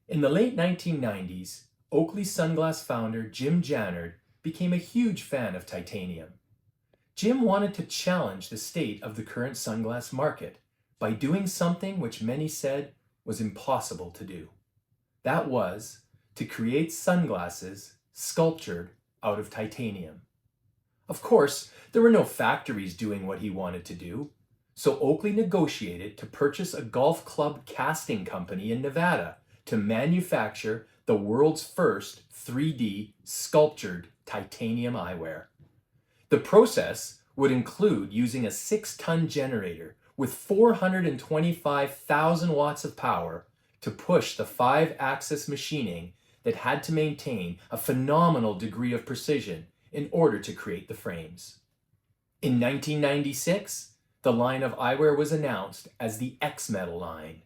In the late 1990s, Oakley sunglass founder Jim Jannard became a huge fan of titanium. Jim wanted to challenge the state of the current sunglass market by doing something which many said was impossible to do. That was to create sunglasses sculptured out of titanium. Of course, there were no factories doing what he wanted to do, so Oakley negotiated to purchase a golf club casting company in Nevada to manufacture the world's first 3D sculptured titanium eyewear. The process would include using a 6-ton generator with 425,000 watts of power to push the 5-axis machining that had to maintain a phenomenal degree of precision in order to create the frames. In 1996, the line of eyewear was announced as the X-Metal line.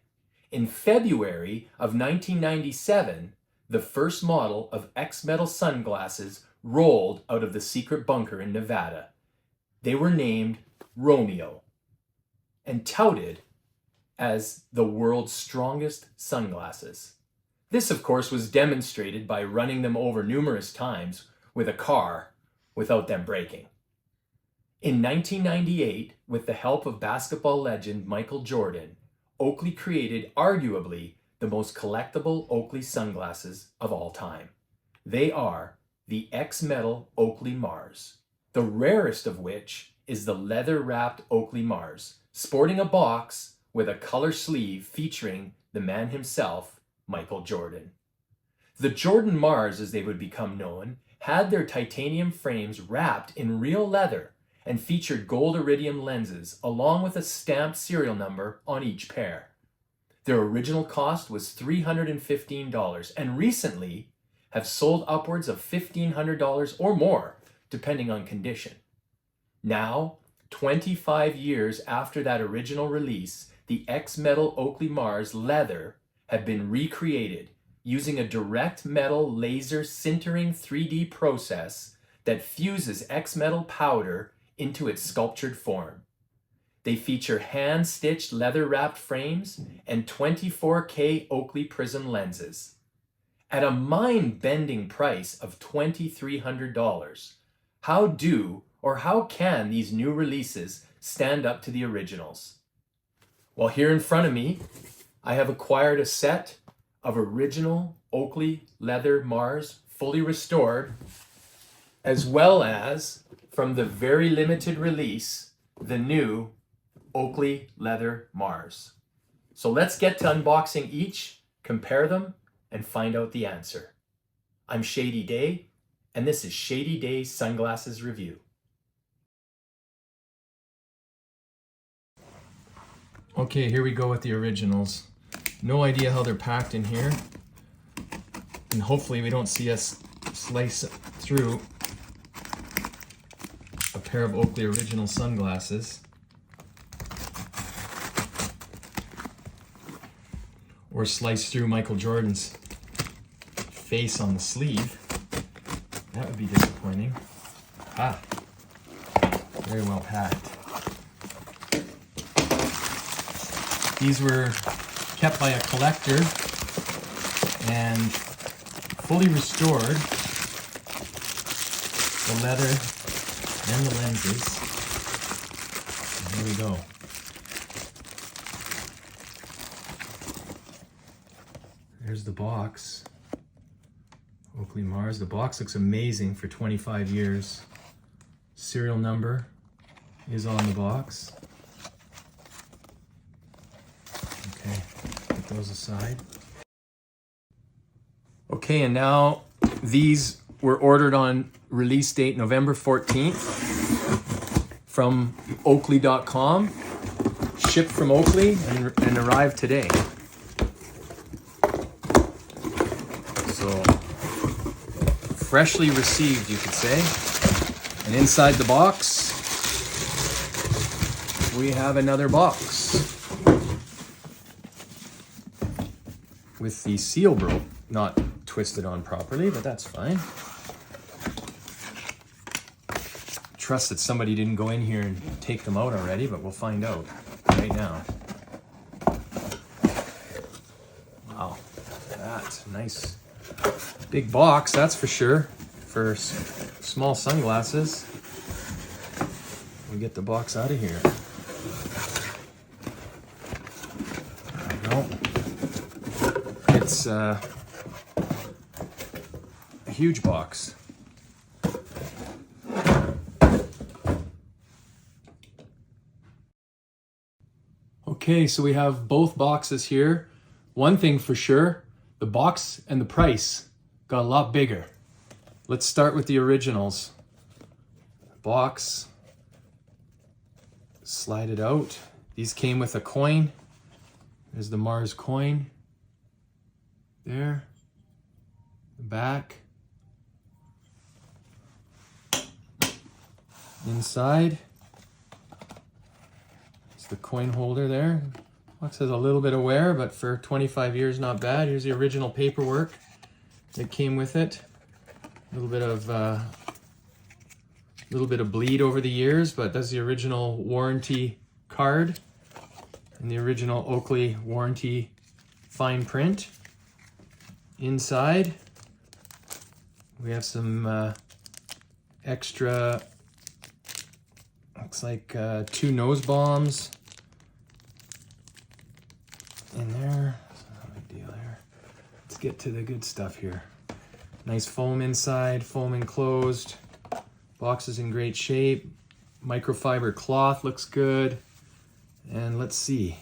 In February of 1997, the first model of X-Metal sunglasses rolled out of the secret bunker in Nevada. They were named Romeo and touted as the world's strongest sunglasses. This, of course, was demonstrated by running them over numerous times with a car without them breaking. In 1998, with the help of basketball legend Michael Jordan, Oakley created arguably the most collectible Oakley sunglasses of all time. They are the X-Metal Oakley Mars, the rarest of which is the leather-wrapped Oakley Mars, sporting a box with a color sleeve featuring the man himself, Michael Jordan. The Jordan Mars, as they would become known, had their titanium frames wrapped in real leather and featured gold iridium lenses along with a stamped serial number on each pair. Their original cost was $315 and recently have sold upwards of $1,500 or more, depending on condition. Now, 25 years after that original release, the X-Metal Oakley Mars leather have been recreated using a direct metal laser sintering 3D process that fuses X-Metal powder into its sculptured form. They feature hand-stitched leather-wrapped frames and 24K Oakley prism lenses. At a mind-bending price of $2,300, how can these new releases stand up to the originals? Well, here in front of me, I have acquired a set of original Oakley leather Mars, fully restored, as well as, from the very limited release, the new Oakley leather Mars. So let's get to unboxing each, compare them, and find out the answer. I'm Shady Day, and this is Shady Day's Sunglasses Review. Okay, here we go with the originals. No idea how they're packed in here, and hopefully we don't see us slice through a pair of Oakley original sunglasses, or slice through Michael Jordan's face on the sleeve. That would be disappointing. Very well packed. These were kept by a collector and fully restored. The leather and the lenses. And here we go. There's the box. Oakley Mars. The box looks amazing for 25 years. Serial number is on the box. Okay, put those aside. Okay, and now these were ordered on release date November 14th from Oakley.com, shipped from Oakley and arrived today. So, freshly received, you could say. And inside the box, we have another box with the seal not twisted on properly, but that's fine. Trust that somebody didn't go in here and take them out already, but we'll find out right now. Wow, that. Nice big box, that's for sure, for small sunglasses. We'll get the box out of here. There we go. It's a huge box. Okay, so we have both boxes here. One thing for sure, the box and the price got a lot bigger. Let's start with the originals. Box, slide it out. These came with a coin. There's the Mars coin. There. The back. Inside. The coin holder there. Box has a little bit of wear, but for 25 years, not bad. Here's the original paperwork that came with it. A little bit of bleed over the years, but that's the original warranty card and the original Oakley warranty fine print. Inside, we have some extra, looks like 2 nose bombs in there. It's not a big deal there. Let's get to the good stuff here. Nice foam inside, foam enclosed. Box is in great shape. Microfiber cloth looks good. And let's see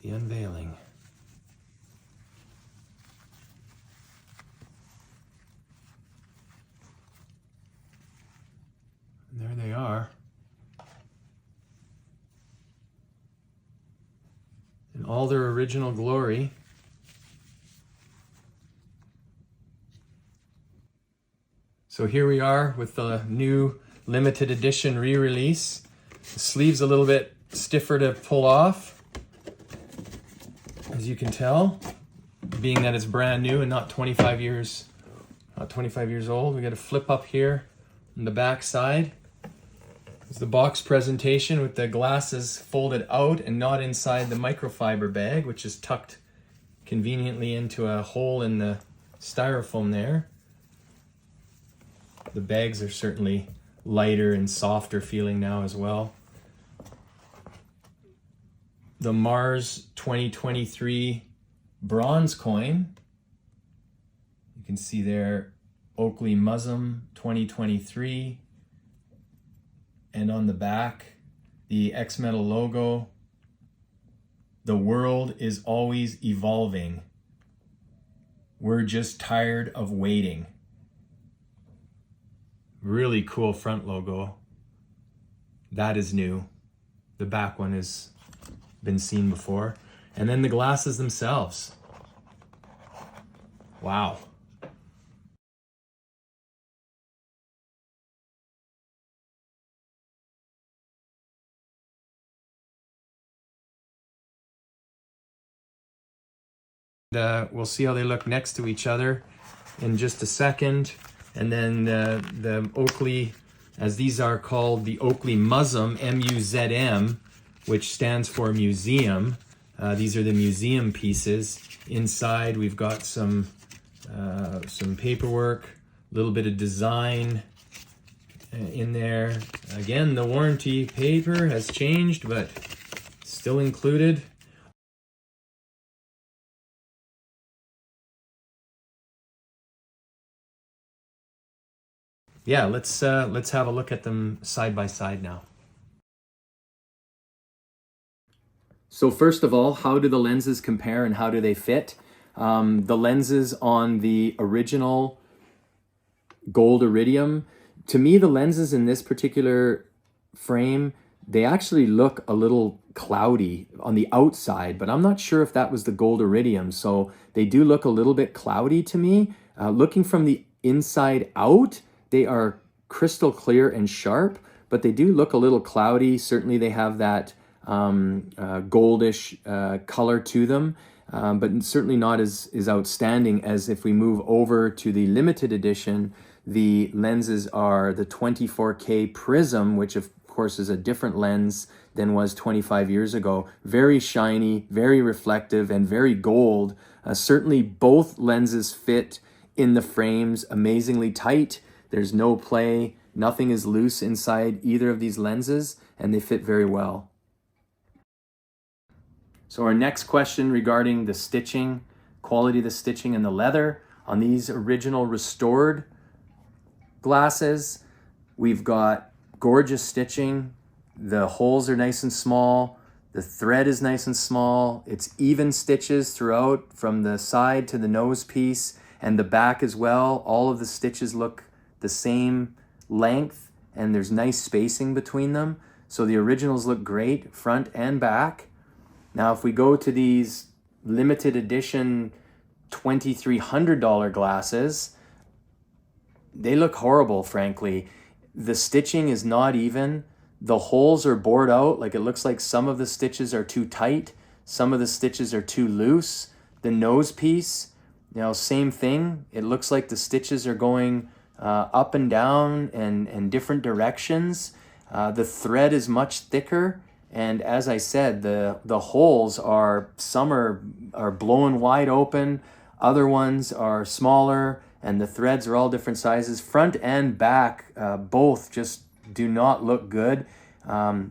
the unveiling. And there they are. In all their original glory. So here we are with the new limited edition re-release. The sleeve's a little bit stiffer to pull off, as you can tell, being that it's brand new and not 25 years old. We got a flip up here on the back side. It's the box presentation with the glasses folded out and not inside the microfiber bag, which is tucked conveniently into a hole in the styrofoam there. The bags are certainly lighter and softer feeling now as well. The Mars 2023 bronze coin. You can see there Oakley MUZM 2023. And on the back, the X-Metal logo. The world is always evolving. We're just tired of waiting. Really cool front logo. That is new. The back one has been seen before. And then the glasses themselves. Wow. We'll see how they look next to each other in just a second. And then the Oakley, as these are called, the Oakley MUZM, M-U-Z-M, which stands for museum. These are the museum pieces. Inside we've got some paperwork, a little bit of design in there. Again, the warranty paper has changed, but still included. Yeah, let's have a look at them side by side now. So first of all, how do the lenses compare and how do they fit? The lenses on the original gold iridium, to me the lenses in this particular frame, they actually look a little cloudy on the outside, but I'm not sure if that was the gold iridium. So they do look a little bit cloudy to me. Looking from the inside out, they are crystal clear and sharp, but they do look a little cloudy. Certainly they have that goldish color to them, but certainly not as outstanding as if we move over to the limited edition. The lenses are the 24K Prism, which of course is a different lens than was 25 years ago. Very shiny, very reflective, and very gold, Certainly both lenses fit in the frames amazingly tight. There's no play, nothing is loose inside either of these lenses, and they fit very well. So our next question regarding the stitching, quality of the stitching and the leather on these original restored glasses, we've got gorgeous stitching. The holes are nice and small. The thread is nice and small. It's even stitches throughout from the side to the nose piece and the back as well. All of the stitches look the same length and there's nice spacing between them. So the originals look great front and back. Now if we go to these limited edition $2,300 glasses, they look horrible, frankly. The stitching is not even. The holes are bored out. Like, it looks like some of the stitches are too tight. Some of the stitches are too loose. The nose piece, same thing. It looks like the stitches are going up and down and different directions. The thread is much thicker. And as I said, the holes some are blown wide open. Other ones are smaller. And the threads are all different sizes. Front and back, both just do not look good.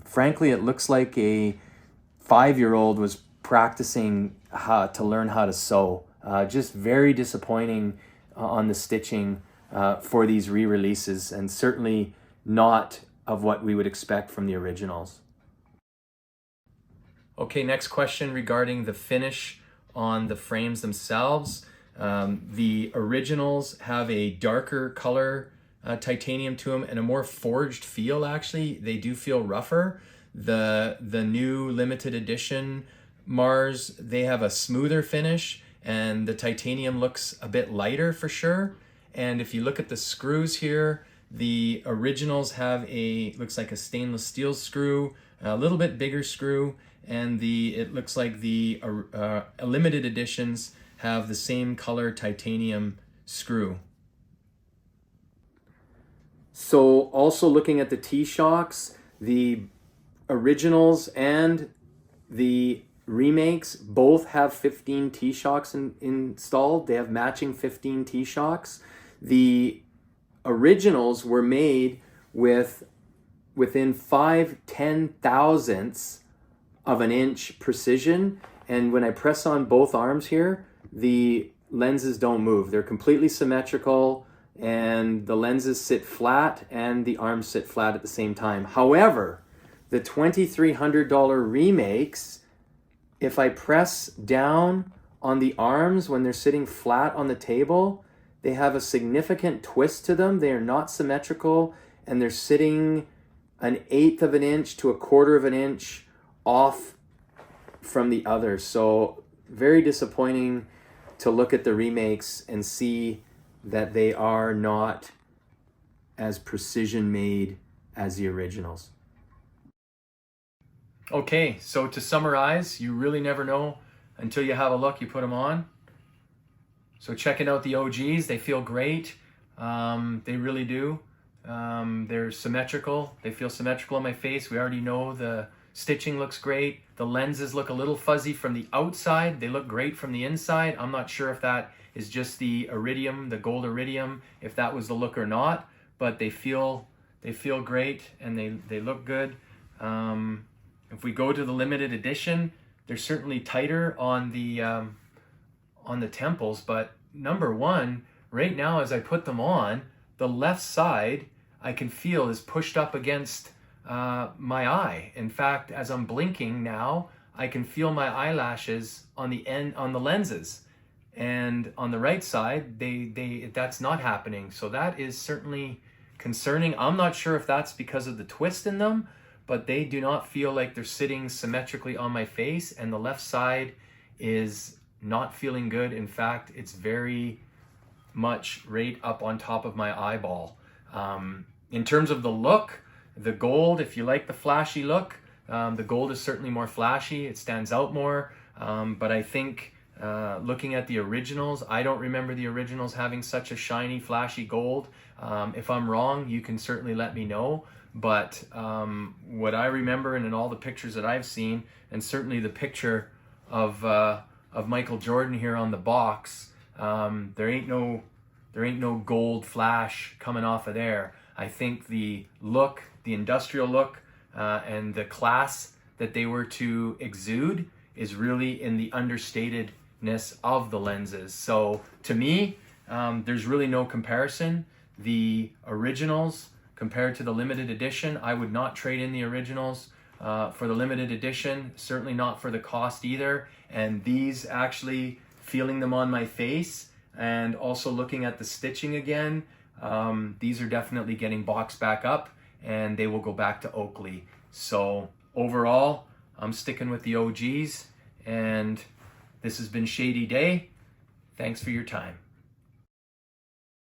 Frankly, it looks like a 5-year-old was practicing to learn how to sew. Just very disappointing on the stitching for these re-releases, and certainly not of what we would expect from the originals. Okay, next question regarding the finish on the frames themselves. The originals have a darker color titanium to them and a more forged feel. Actually, they do feel rougher. The new limited edition Mars, they have a smoother finish and the titanium looks a bit lighter for sure. And if you look at the screws here, the originals have looks like a stainless steel screw, a little bit bigger screw, and it looks like the limited editions have the same color titanium screw. So also looking at the T-shocks, the originals and the remakes both have 15 T-shocks installed. They have matching 15 T-shocks. The originals were made within 5/10 thousandths of an inch precision. And when I press on both arms here, the lenses don't move. They're completely symmetrical and the lenses sit flat and the arms sit flat at the same time. However, the $2,300 remakes, if I press down on the arms when they're sitting flat on the table, they have a significant twist to them. They are not symmetrical and they're sitting 1/8 of an inch to 1/4 of an inch off from the other. So very disappointing to look at the remakes and see that they are not as precision made as the originals. Okay, so to summarize, you really never know until you have a look, you put them on. So checking out the OGs, they feel great. They really do. They're symmetrical. They feel symmetrical on my face. We already know the stitching looks great. The lenses look a little fuzzy from the outside. They look great from the inside. I'm not sure if that is just the iridium, the gold iridium, if that was the look or not, but they feel great and they look good. If we go to the limited edition, they're certainly tighter on the temples, but number one, right now as I put them on, the left side I can feel is pushed up against my eye. In fact, as I'm blinking now, I can feel my eyelashes on the lenses. And on the right side, that's not happening. So that is certainly concerning. I'm not sure if that's because of the twist in them, but they do not feel like they're sitting symmetrically on my face, and the left side is not feeling good. In fact, it's very much right up on top of my eyeball. In terms of the look, the gold, if you like the flashy look, the gold is certainly more flashy. It stands out more. But I think looking at the originals, I don't remember the originals having such a shiny, flashy gold. If I'm wrong, you can certainly let me know. But what I remember, and in all the pictures that I've seen, and certainly the picture of of Michael Jordan here on the box. There ain't no gold flash coming off of there. I think the look, the industrial look, and the class that they were to exude is really in the understatedness of the lenses. So to me, there's really no comparison. The originals compared to the limited edition, I would not trade in the originals for the limited edition, certainly not for the cost either. And these, actually feeling them on my face and also looking at the stitching again, these are definitely getting boxed back up, and they will go back to Oakley. So overall, I'm sticking with the OGs, and this has been Shady Day. Thanks for your time.